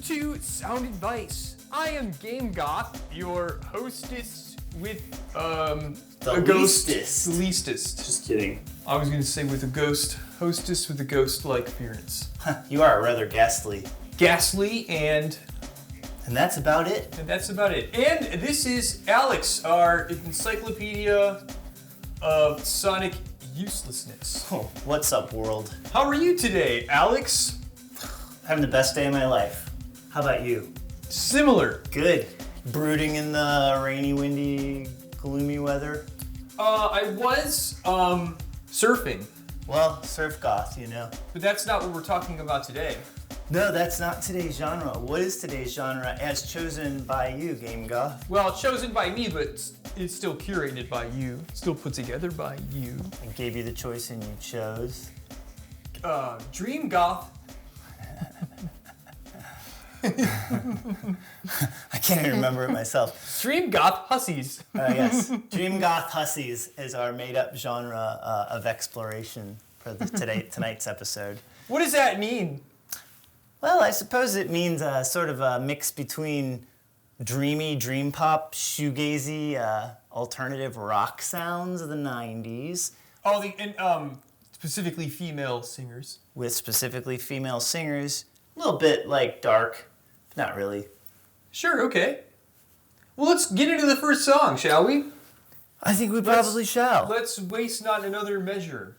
to Sound Advice. I am Game Goth, your hostess with the leastest. The leastest. Just kidding. I was gonna say with a ghost, hostess with a ghost-like appearance. You are rather ghastly. Ghastly and that's about it. And that's about it. And this is Alex, our encyclopedia of sonic uselessness. Oh, what's up, world? How are you today, Alex? Having the best day of my life. How about you? Similar. Good. Brooding in the rainy, windy, gloomy weather? I was surfing. Well, surf goth, you know. But that's not what we're talking about today. No, that's not today's genre. What is today's genre as chosen by you, Game Goth? Well, chosen by me, but it's still curated by you. Still put together by you. I gave you the choice and you chose? Dream Goth. I can't even remember it myself. Dream Goth Hussies. Yes, Dream Goth Hussies is our made-up genre of exploration for tonight's episode. What does that mean? Well, I suppose it means sort of a mix between dreamy, dream pop, shoegazy, alternative rock sounds of the 90s. Oh, and specifically female singers. With specifically female singers. A little bit like dark. Not really. Sure, okay. Well, let's get into the first song, shall we? I think we probably shall. Let's waste not another measure.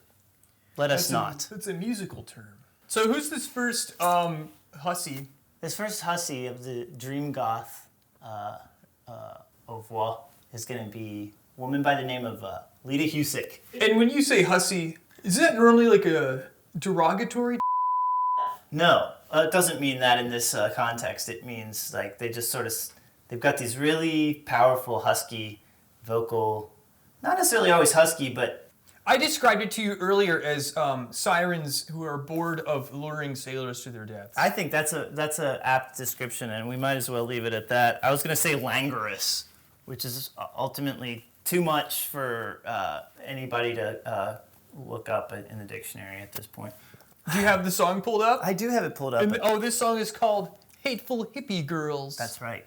Let us not. That's a musical term. So who's this first hussy? This first hussy of the Dream Goth au revoir is going to be a woman by the name of Lida Husik. And when you say hussy, is that normally like a derogatory? No, it doesn't mean that in this context. It means like they just sort of, they've got these really powerful husky vocal, not necessarily always husky, but I described it to you earlier as sirens who are bored of luring sailors to their deaths. I think that's a apt description, and we might as well leave it at that. I was going to say languorous, which is ultimately too much for anybody to look up in the dictionary at this point. Do you have the song pulled up? I do have it pulled up. This song is called Hateful Hippie Girls. That's right.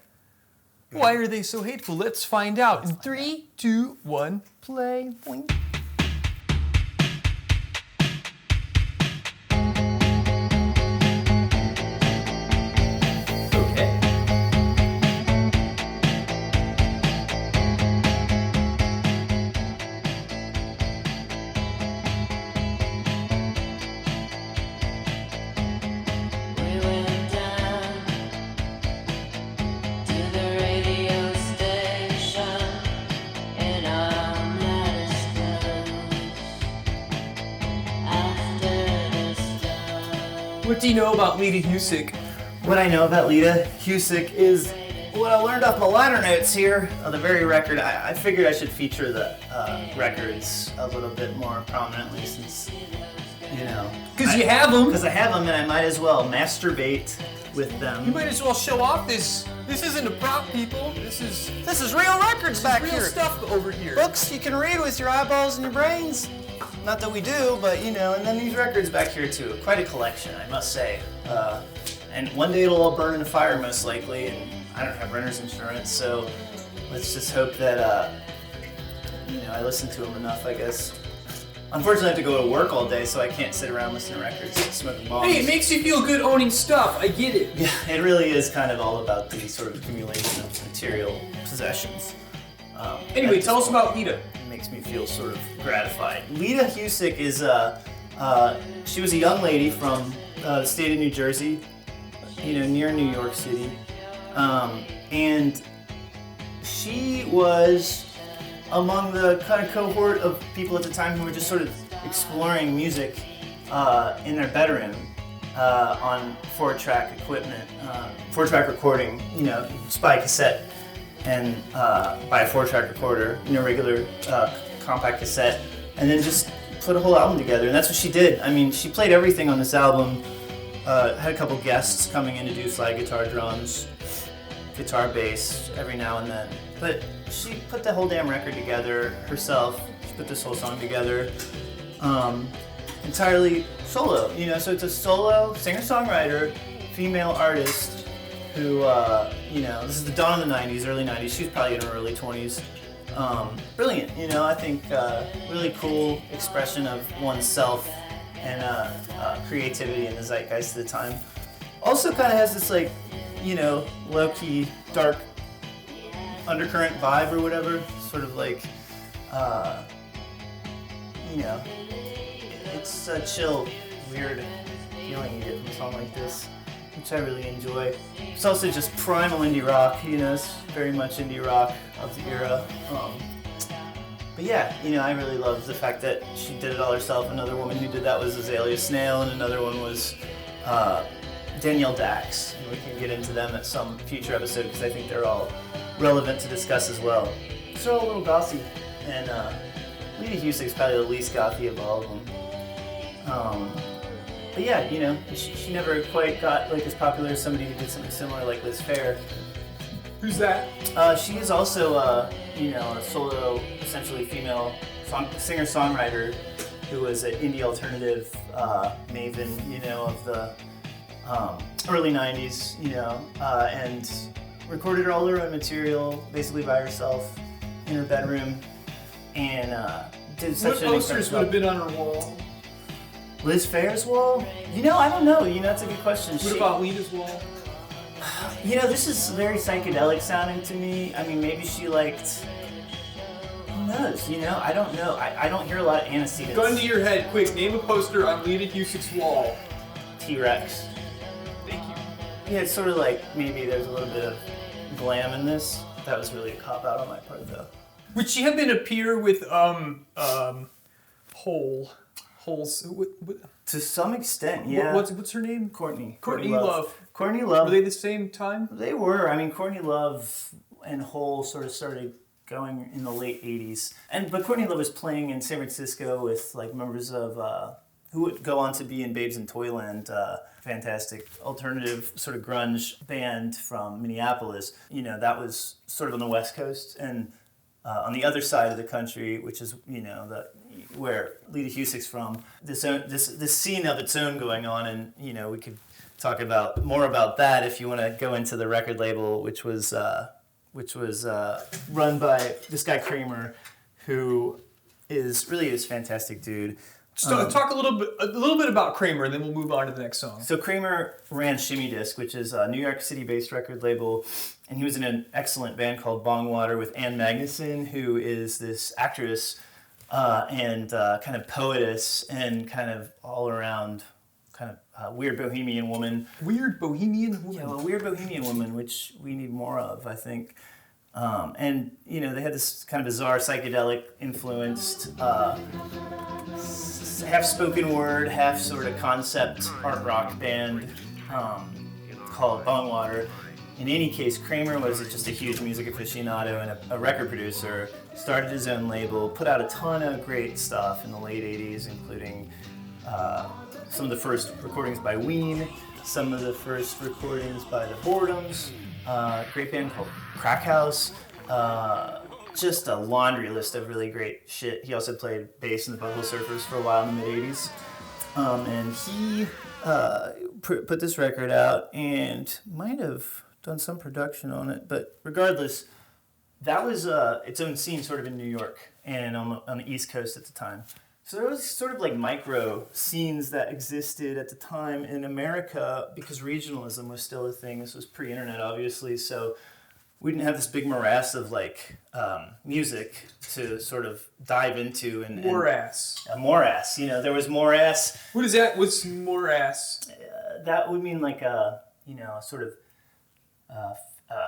Why are they so hateful? Let's find out. In 3, 2, 1, play. Boing. What do you know about Lida Husik? What I know about Lida Husik is what I learned off my liner notes here of the very record. I figured I should feature the records a little bit more prominently since, you know. Because you have them. Because I have them and I might as well masturbate with them. You might as well show off this. This isn't a prop, people. This is real records back real here. Stuff over here. Books you can read with your eyeballs and your brains. Not that we do, but you know, and then these records back here too. Quite a collection, I must say. And one day it'll all burn in a fire most likely, and I don't have renter's insurance, so let's just hope that, you know, I listen to them enough, I guess. Unfortunately, I have to go to work all day, so I can't sit around listening to records and smoking bombs. Hey, it makes you feel good owning stuff. I get it. Yeah, it really is kind of all about the sort of accumulation of material possessions. Anyway, tell us about Lida. Makes me feel sort of gratified. Lida Husik is she was a young lady from the state of New Jersey, you know, near New York City, and she was among the kind of cohort of people at the time who were just sort of exploring music in their bedroom on 4-track equipment, 4-track recording, you know, just by cassette. And buy a 4-track recorder, you know, regular compact cassette, and then just put a whole album together. And that's what she did. I mean, she played everything on this album. Had a couple guests coming in to do slide guitar, drums, guitar, bass every now and then. But she put the whole damn record together herself. She put this whole song together entirely solo. You know, so it's a solo singer-songwriter, female artist who, this is the dawn of the 90s, early 90s. She was probably in her early 20s. Brilliant, I think really cool expression of oneself and creativity in the zeitgeist of the time. Also kind of has this like, low-key, dark undercurrent vibe or whatever. Sort of like, it's a chill, weird feeling you get from a song like this, which I really enjoy. It's also just primal indie rock, it's very much indie rock of the era. But yeah, I really love the fact that she did it all herself. Another woman who did that was Azalea Snail, and another one was Danielle Dax. And we can get into them at some future episode because I think they're all relevant to discuss as well. They're all a little gothy, and Lida Husik is probably the least gothy of all of them. But yeah, she never quite got like as popular as somebody who did something similar like Liz Phair. Who's that? She is also a solo, essentially female singer-songwriter who was an indie alternative maven, of the early 90s, and recorded all her own material basically by herself in her bedroom, and did such an posters would have been on her wall? Liz Phair's wall? I don't know. That's a good question. What about Lida's wall? This is very psychedelic sounding to me. I mean, maybe she liked... Who knows? I don't know. I don't hear a lot of antecedents. Gun to your head, quick. Name a poster on Lida Husic's wall. T-Rex. Thank you. Yeah, it's sort of like maybe there's a little bit of glam in this. That was really a cop-out on my part, though. Would she have been a peer with, Holes? To some extent, yeah. What's her name? Courtney. Courtney Love. Courtney Love. Were they the same time? They were. I mean, Courtney Love and Hole sort of started going in the late 80s. But Courtney Love was playing in San Francisco with like members of who would go on to be in Babes in Toyland, fantastic alternative sort of grunge band from Minneapolis. That was sort of on the West Coast, and on the other side of the country, which is where Lida Husic's from, this scene of its own going on, and we could talk about more about that if you want to go into the record label, which was run by this guy Kramer, who is really this fantastic dude. Talk a little bit about Kramer, and then we'll move on to the next song. So Kramer ran Shimmy Disc, which is a New York City-based record label, and he was in an excellent band called Bongwater with Ann Magnuson, who is this actress and kind of poetess and kind of all-around kind of weird bohemian woman. Weird bohemian woman? Yeah, a weird bohemian woman, which we need more of, I think. And, they had this kind of bizarre psychedelic influenced, half spoken word, half sort of concept art rock band called Bongwater. In any case, Kramer was just a huge music aficionado and a record producer, started his own label, put out a ton of great stuff in the late 80s, including some of the first recordings by Ween, some of the first recordings by the Boredoms, great band called Crack House, just a laundry list of really great shit. He also played bass in the Vocal Surfers for a while in the mid-80s. And he put this record out and might have done some production on it, but regardless, that was its own scene sort of in New York and on the East Coast at the time. So there was sort of like micro scenes that existed at the time in America because regionalism was still a thing. This was pre-internet, obviously, so we didn't have this big morass of like music to sort of dive into. Morass. A morass. There was morass. What is that? What's morass? That would mean like a sort of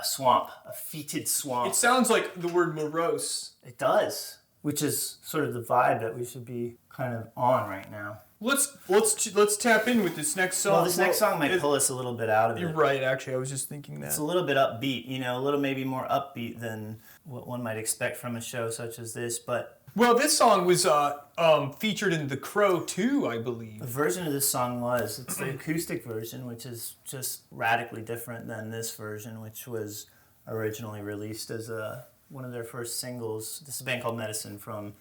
swamp, a fetid swamp. It sounds like the word morose. It does. Which is sort of the vibe that we should be kind of on right now. Let's tap in with this next song. Well, this next song might pull us a little bit out of it. You're right, actually. I was just thinking that. It's a little bit upbeat, a little maybe more upbeat than what one might expect from a show such as this, but... Well, this song was featured in The Crow 2, I believe. The version of this song was. It's the acoustic version, which is just radically different than this version, which was originally released as one of their first singles. This is a band called Medicine from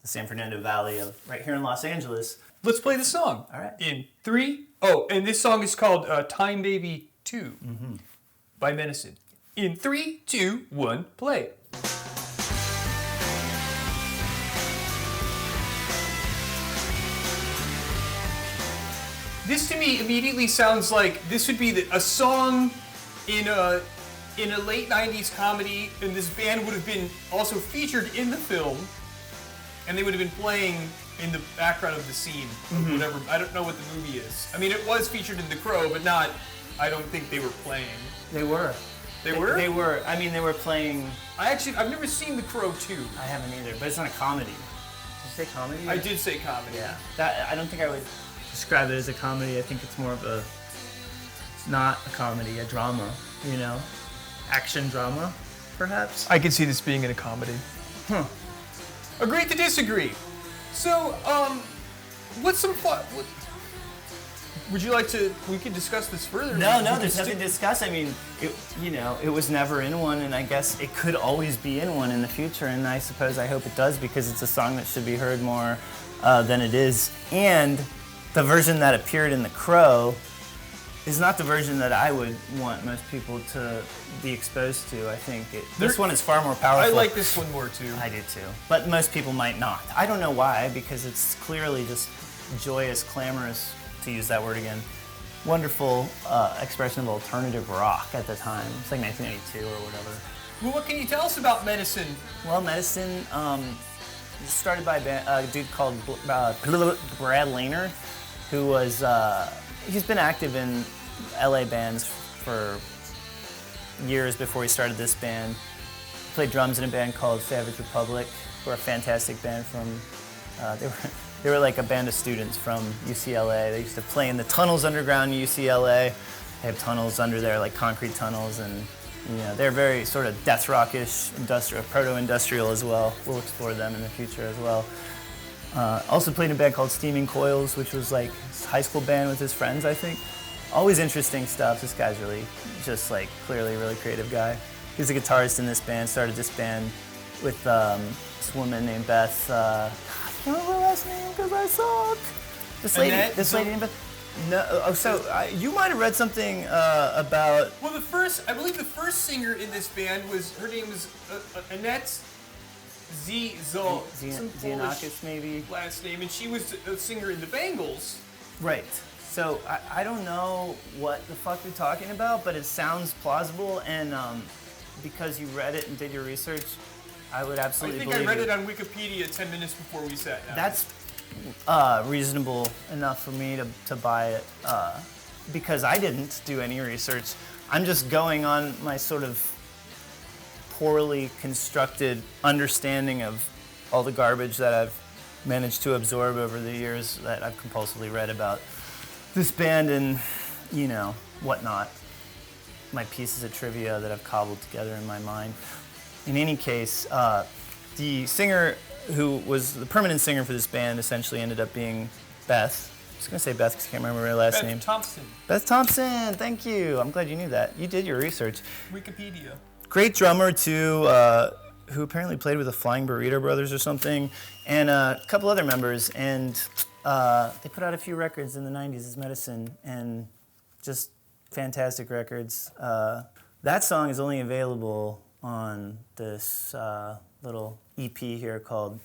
the San Fernando Valley of right here in Los Angeles. Let's play the song. All right. In 3. Oh, and this song is called Time Baby 2. Mm-hmm. by Medicine. In 3, 2, 1, play. This to me immediately sounds like this would be a song in a late 90s comedy, and this band would have been also featured in the film, and they would have been playing in the background of the scene, or whatever. I don't know what the movie is. I mean, it was featured in The Crow, but not, I don't think they were playing. They were. They were? They were. I mean, they were playing... I've never seen The Crow 2. I haven't either, but it's not a comedy. Did you say comedy? I did say comedy. Yeah. I don't think I would describe it as a comedy. I think it's more of a... It's not a comedy, a drama, you know? Action drama, perhaps? I can see this being in a comedy. Agree to disagree. So, what's some fun? Would you like to? We can discuss this further. No, there's nothing to discuss. I mean, it was never in one, and I guess it could always be in one in the future. And I suppose I hope it does, because it's a song that should be heard more than it is. And the version that appeared in The Crow is not the version that I would want most people to be exposed to. I think this one is far more powerful. I like this one more too. I do too. But most people might not. I don't know why, because it's clearly just joyous, clamorous, to use that word again, wonderful expression of alternative rock at the time. It's like 1982 or whatever. Well, what can you tell us about Medicine? Well, Medicine started by a dude called Brad Lehner, who was... he's been active in LA bands for years before he started this band. He played drums in a band called Savage Republic, who are a fantastic band from, they were like a band of students from UCLA. They used to play in the tunnels underground in UCLA. They have tunnels under there, like concrete tunnels, and you know, they're very sort of death rockish, industrial, proto-industrial as well. We'll explore them in the future as well. Also played in a band called Steaming Coils, which was like his high school band with his friends, I think. Always interesting stuff. This guy's really just like clearly a really creative guy. He's a guitarist in this band, started this band with this woman named Beth. I can't remember her last name because I suck. This lady named Beth. No, you might have read something about... Well, I believe the first singer in this band her name was Annette Xenakis, maybe? Last name, and she was a singer in the Bangles. Right. So I don't know what the fuck you're talking about, but it sounds plausible, and because you read it and did your research, I would absolutely believe I read it on Wikipedia 10 minutes before we sat down. That's reasonable enough for me to buy it, because I didn't do any research. I'm just going on my sort of poorly constructed understanding of all the garbage that I've managed to absorb over the years that I've compulsively read about this band and, you know, whatnot. My pieces of trivia that I've cobbled together in my mind. In any case, the singer who was the permanent singer for this band essentially ended up being Beth. I'm just going to say Beth because I can't remember her last name. Beth Thompson. Beth Thompson, thank you. I'm glad you knew that. You did your research. Wikipedia. Great drummer, too, who apparently played with the Flying Burrito Brothers or something, and a couple other members. And they put out a few records in the 90s as Medicine, and just fantastic records. That song is only available on this little EP here called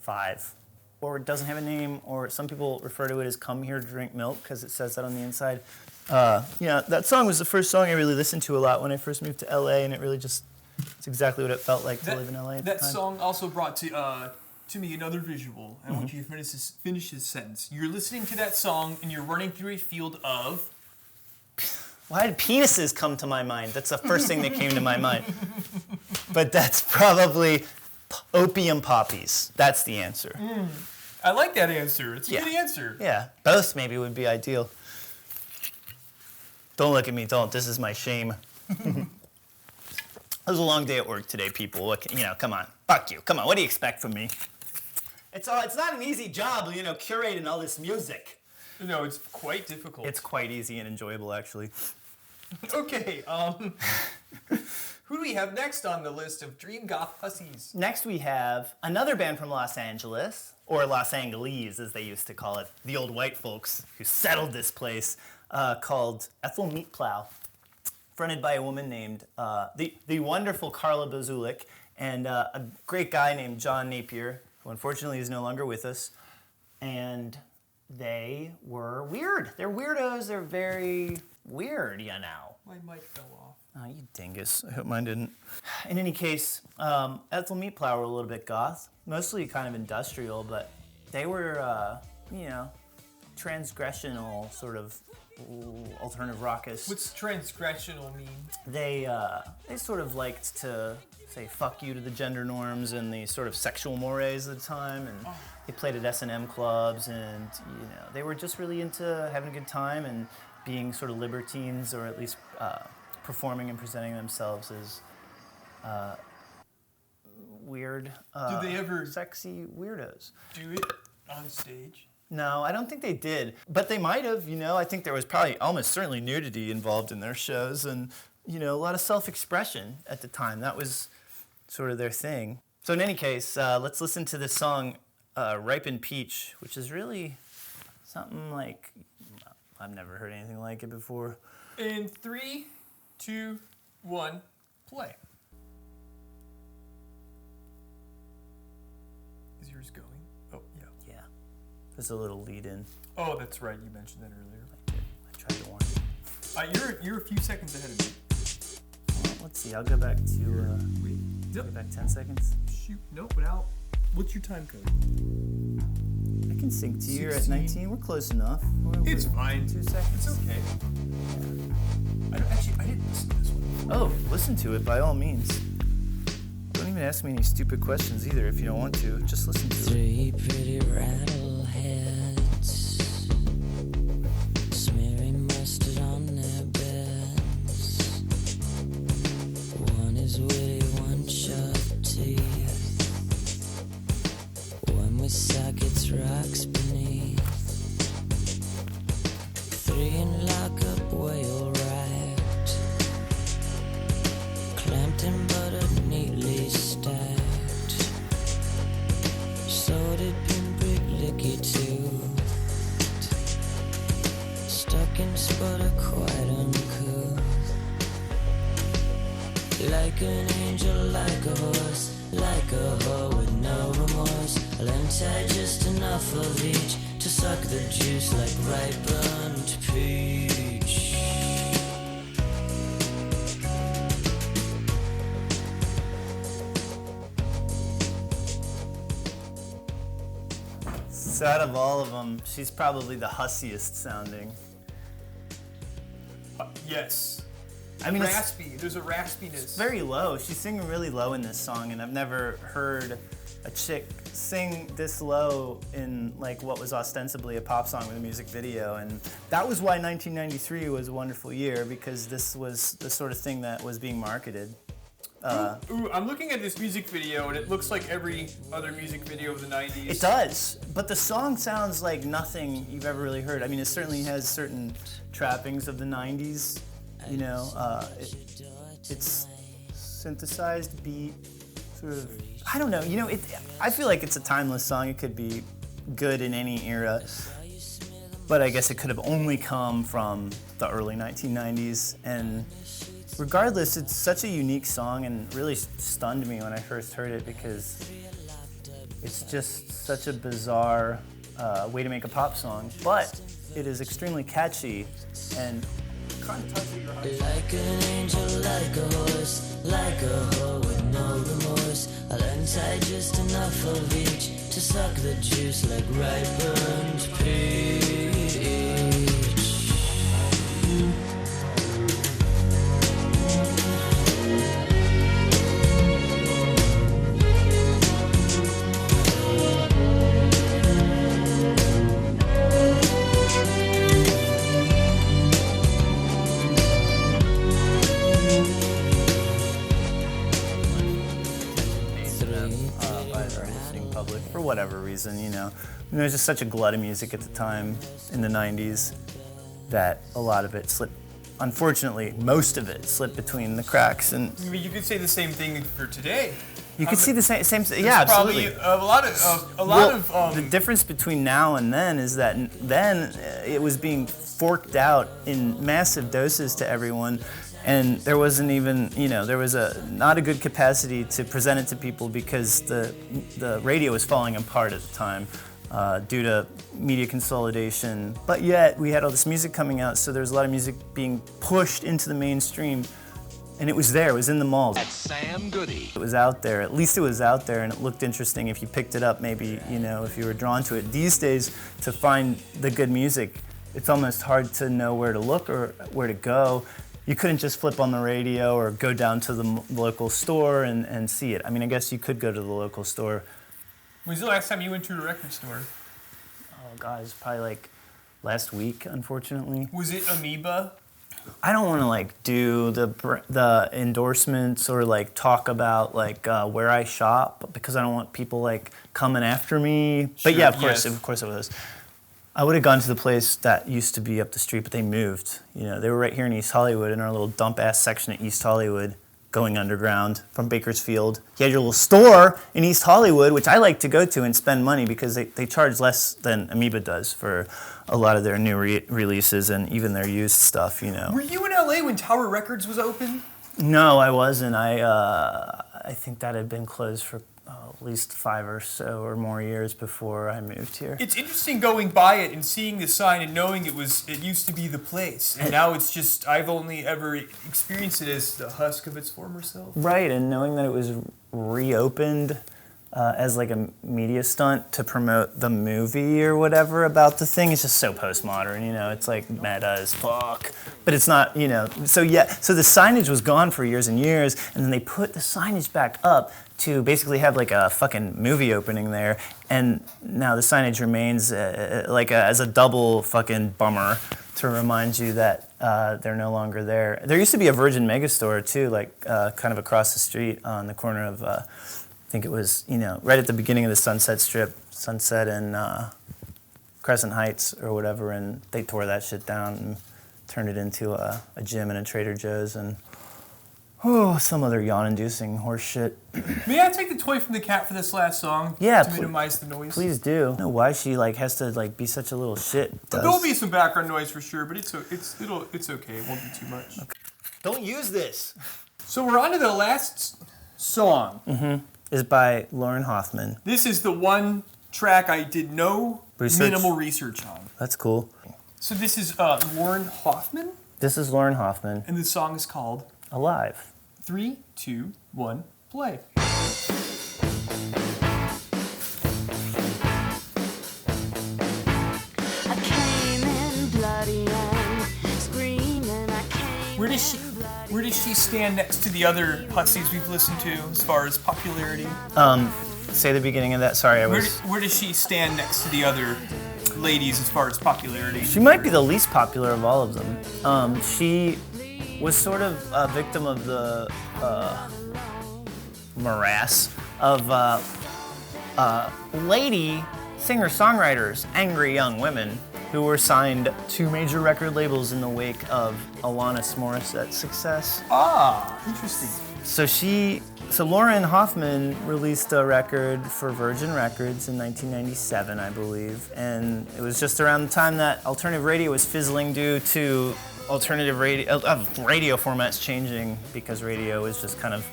5. Or it doesn't have a name, or some people refer to it as Come Here Drink Milk, because it says that on the inside. Yeah, that song was the first song I really listened to a lot when I first moved to LA, and it really just, it's exactly what it felt like to live in LA at the time. That song also brought to me another visual. I want you to finish this sentence. You're listening to that song, and you're running through a field of... Why did penises come to my mind? That's the first thing that came to my mind. But that's probably opium poppies. That's the answer. I like that answer. It's a good answer. Yeah, both maybe would be ideal. Don't look at me, don't. This is my shame. It was a long day at work today, people. Look, come on. Fuck you. Come on, what do you expect from me? It's not an easy job, curating all this music. No, it's quite difficult. It's quite easy and enjoyable, actually. Okay, who do we have next on the list of Dream Goth Hussies? Next we have another band from Los Angeles, or Los Angeles as they used to call it, the old white folks who settled this place, called Ethyl Meatplow. fronted by a woman named the wonderful Carla Bazulik and a great guy named John Napier, who unfortunately is no longer with us. And they were weird. They're weirdos. They're very weird, you know. My mic fell off. Oh, you dingus. I hope mine didn't. In any case, Ethyl Meatplow were a little bit goth, mostly kind of industrial, but they were, transgressional, sort of alternative rockus. What's transgressional mean? They sort of liked to say fuck you to the gender norms and the sort of sexual mores of the time, and they played at S&M clubs, and they were just really into having a good time and being sort of libertines, or at least performing and presenting themselves as weird, Did they ever sexy weirdos. do it on stage? No, I don't think they did, but they might have. I think there was probably almost certainly nudity involved in their shows, and a lot of self-expression at the time. That was sort of their thing. So in any case, let's listen to this song, "Ripened Peach," which is really something like I've never heard anything like it before. In 3, 2, 1, play. Is yours going? Oh, yeah. Yeah, there's a little lead-in. Oh, that's right. You mentioned that earlier. I tried to warn you. You're a few seconds ahead of me. Let's see. I'll go back to Wait. go back 10 seconds. Shoot. Nope. Without. What's your time code? I can sync to you. You're at 16. 19. We're close enough. It's fine. 2 seconds. It's okay. I didn't listen to this one. Oh, listen to it by all means. Don't even ask me any stupid questions either if you don't want to. Just listen to it. 3 pretty rattleheads, smearing mustard on their beds. One is witty, one sharp teeth. One with sockets, rocks beneath. 3 in lockup, whale wrapped, clamped and buttered, neatly stacked. Sorted, pinprick, licky toothed, stuck in sputter, quite uncouth. Like an angel, like a horse, like a hoe with no remorse. I'll untie just enough of each to suck the juice like ripened peach. So out of all of them, she's probably the hussiest sounding. Yes. I mean, it's Raspy. There's a raspiness. very low. She's singing really low in this song, and I've never heard a chick sing this low in like what was ostensibly a pop song with a music video. And that was why 1993 was a wonderful year, because this was the sort of thing that was being marketed. Ooh, I'm looking at this music video, and it looks like every other music video of the 90s. It does, but the song sounds like nothing you've ever really heard. I mean, it certainly has certain trappings of the 90s, it's synthesized beat, sort of, I don't know, I feel like it's a timeless song. It could be good in any era, but I guess it could have only come from the early 1990s, and regardless, it's such a unique song and really stunned me when I first heard it, because it's just such a bizarre way to make a pop song, but it is extremely catchy and kind of tugs at your heart. Like an angel, like a horse, like a hoe with no remorse. I'll untie just enough of each to suck the juice like ripened peach. For whatever reason, there's just such a glut of music at the time in the 90s that a lot of it slipped, unfortunately, most of it slipped between the cracks. And I mean, you could say the same thing for today. you could see the same, yeah, absolutely. Probably a lot of the difference between now and then is that then it was being forked out in massive doses to everyone, And there wasn't even, there was not a good capacity to present it to people because the radio was falling apart at the time due to media consolidation. But yet we had all this music coming out, so there was a lot of music being pushed into the mainstream. And it was there, it was in the malls. That's Sam Goody. It was out there, at least it was out there, and it looked interesting if you picked it up, maybe, if you were drawn to it. These days, to find the good music, it's almost hard to know where to look or where to go. You couldn't just flip on the radio or go down to the local store and see it. I mean, I guess you could go to the local store. When was the last time you went to a record store? Oh God, it's probably like last week, unfortunately. Was it Amoeba? I don't want to do the endorsements or talk about where I shop because I don't want people coming after me. But Sure, yeah, of course it was. I would have gone to the place that used to be up the street, but they moved. They were right here in East Hollywood, in our little dump-ass section of East Hollywood, going underground from Bakersfield. You had your little store in East Hollywood, which I like to go to and spend money because they charge less than Amoeba does for a lot of their new releases and even their used stuff, Were you in LA when Tower Records was open? No, I wasn't. I think that had been closed for at least 5 or so or more years before I moved here. It's interesting going by it and seeing the sign and knowing it used to be the place, and now it's just I've only ever experienced it as the husk of its former self. Right, and knowing that it was reopened as a media stunt to promote the movie or whatever about the thing, it's just so postmodern. It's meta as fuck, but it's not. So the signage was gone for years and years, and then they put the signage back up to basically have a fucking movie opening there, and now the signage remains as a double fucking bummer to remind you that they're no longer there. There used to be a Virgin Megastore too, kind of across the street on the corner of, I think it was, right at the beginning of the Sunset Strip, Sunset and Crescent Heights or whatever, and they tore that shit down and turned it into a gym and a Trader Joe's and some other yawn-inducing horse shit. May I take the toy from the cat for this last song? Yeah, to minimize the noise. Please do. I don't know why she has to be such a little shit. There'll be some background noise for sure, but it's okay. It won't be too much. Okay. Don't use this. So we're on to the last song. Mm-hmm. Is by Lauren Hoffman. This is the one track I did no minimal research on. That's cool. So this is Lauren Hoffman. This is Lauren Hoffman. And the song is called Alive. 3, 2, 1, play. Where does she stand next to the other Hussies we've listened to as far as popularity? Say the beginning of that. Sorry, I was. Where does she stand next to the other ladies as far as popularity? She might be the least popular of all of them. She was sort of a victim of the morass of lady singer-songwriters, angry young women who were signed to major record labels in the wake of Alanis Morissette's success. Ah, interesting. So Lauren Hoffman released a record for Virgin Records in 1997, I believe, and it was just around the time that alternative radio was fizzling due to alternative radio formats changing because radio was just kind of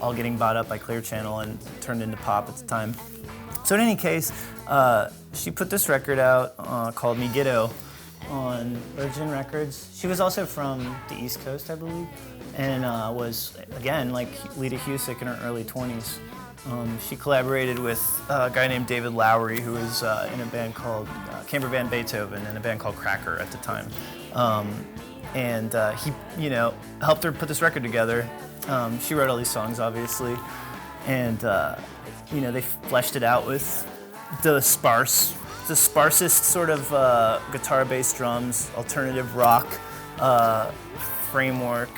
all getting bought up by Clear Channel and turned into pop at the time. So in any case, she put this record out called Megiddo on Virgin Records. She was also from the East Coast, I believe, and was, again, like Lida Husik in her early 20s. She collaborated with a guy named David Lowery, who was in a band called Camper Van Beethoven and a band called Cracker at the time. And he, helped her put this record together. She wrote all these songs, obviously, and they fleshed it out with the sparsest sort of guitar-based drums, alternative rock framework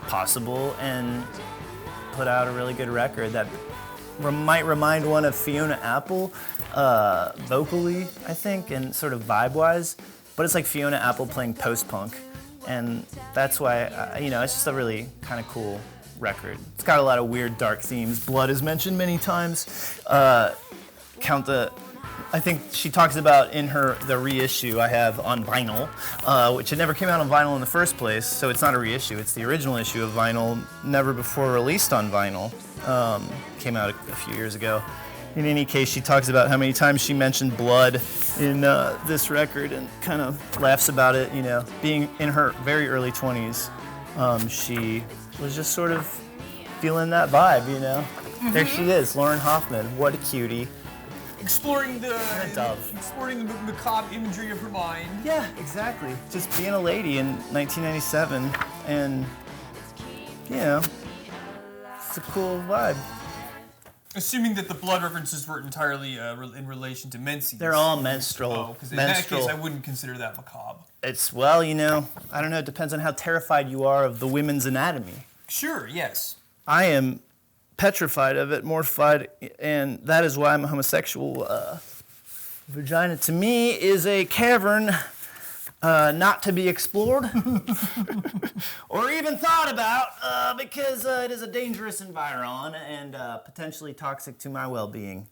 possible, and put out a really good record that might remind one of Fiona Apple vocally, I think, and sort of vibe-wise, but it's like Fiona Apple playing post-punk, and that's why, it's just a really kind of cool record. It's got a lot of weird, dark themes. Blood is mentioned many times. Count the I think she talks about in the reissue I have on vinyl, which it never came out on vinyl in the first place, so it's not a reissue. It's the original issue of vinyl, never before released on vinyl. Came out a few years ago. In any case, she talks about how many times she mentioned blood in this record and kind of laughs about it. You know, being in her very early 20s, she was just sort of feeling that vibe. You know, there she is, Lauren Hoffman. What a cutie. Exploring the dove. Exploring the macabre imagery of her mind. Yeah, exactly. Just being a lady in 1997, and you know, it's a cool vibe. Assuming that the blood references were entirely in relation to menses. They're all menstrual. Oh, because in that case, I wouldn't consider that macabre. It's, well, you know, I don't know. It depends on how terrified you are of the women's anatomy. Sure. Yes. I am petrified of it, mortified, and that is why I'm a homosexual. Vagina to me is a cavern not to be explored or even thought about because it is a dangerous environment and potentially toxic to my well-being.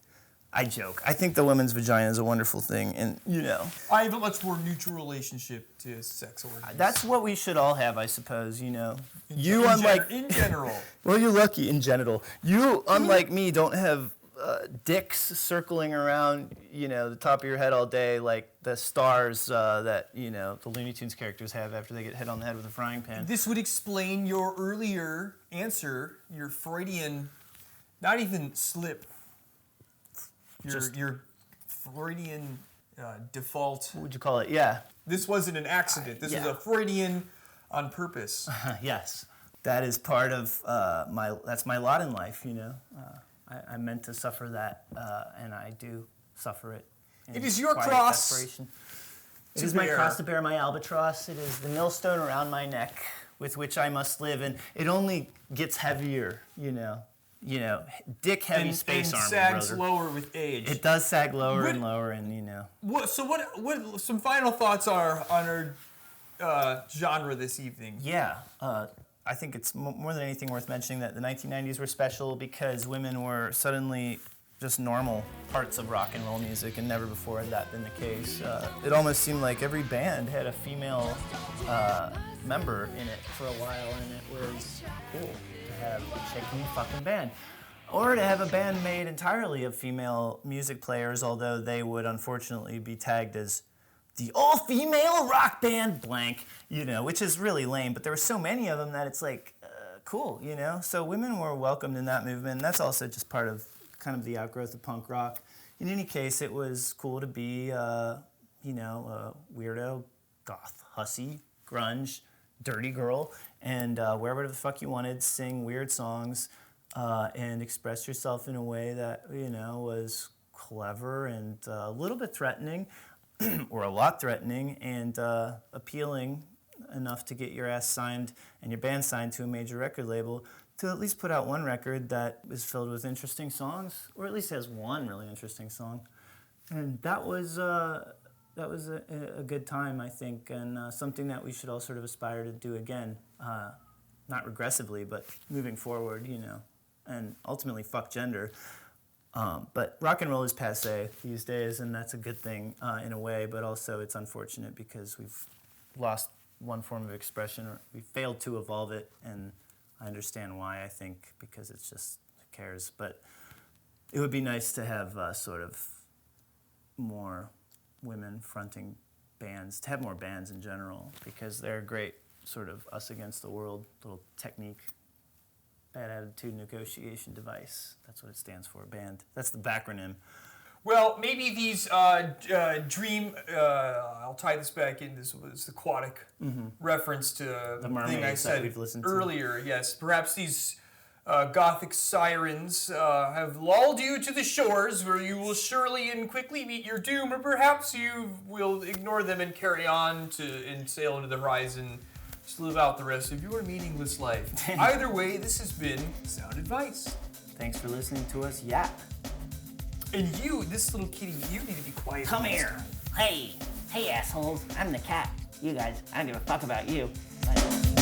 I joke. I think the women's vagina is a wonderful thing, and you know. I have a much more neutral relationship to sex organs. That's what we should all have, I suppose, you know. In general. Well, you're lucky in genital. You, unlike me, don't have dicks circling around, you know, the top of your head all day like the stars that, you know, the Looney Tunes characters have after they get hit on the head with a frying pan. This would explain your earlier answer, your Freudian, not even slip, your Freudian default. What would you call it? Yeah. This wasn't an accident. This was a Freudian on purpose. Yes. That is part of that's my lot in life, you know. I meant to suffer that, and I do suffer it. It is your cross. It is my cross to bear, my albatross. It is the millstone around my neck with which I must live, and it only gets heavier, you know. You know, dick heavy space armor, sags brother. lower with age. It does sag lower and lower, and you know. What some final thoughts are on our genre this evening? Yeah, I think it's more than anything worth mentioning that the 1990s were special because women were suddenly just normal parts of rock and roll music, and never before had that been the case. It almost seemed like every band had a female member in it for a while, and it was cool to have a chicken fucking band. Or to have a band made entirely of female music players, although they would unfortunately be tagged as the all-female rock band blank, you know, which is really lame, but there were so many of them that it's like, cool, you know? So women were welcomed in that movement, and that's also just part of kind of the outgrowth of punk rock. In any case, it was cool to be, you know, a weirdo, goth, hussy, grunge, dirty girl, and wear whatever the fuck you wanted, sing weird songs, and express yourself in a way that, you know, was clever and a little bit threatening, or a lot threatening, and appealing enough to get your ass signed and your band signed to a major record label to at least put out one record that is filled with interesting songs, or at least has one really interesting song. And that was a good time, I think, and something that we should all sort of aspire to do again. Not regressively, but moving forward, you know, and ultimately fuck gender. But rock and roll is passé these days, and that's a good thing in a way, but also it's unfortunate because we've lost one form of expression, or we failed to evolve it, and I understand why, I think, because it's just, who cares? But it would be nice to have sort of more women fronting bands, to have more bands in general, because they're a great sort of us against the world little technique. Bad attitude negotiation device. That's what it stands for, BAND. That's the backronym. Well, maybe these dream, I'll tie this back in, this was aquatic reference to the thing I said we've listened earlier. Yes, perhaps these gothic sirens have lulled you to the shores where you will surely and quickly meet your doom, or perhaps you will ignore them and carry on and sail into the horizon. Just live out the rest of your meaningless life. Either way, this has been Sound Advice. Thanks for listening to us yap. And you, this little kitty, you need to be quiet. Come here. Hey, assholes. I'm the cat. You guys, I don't give a fuck about you. But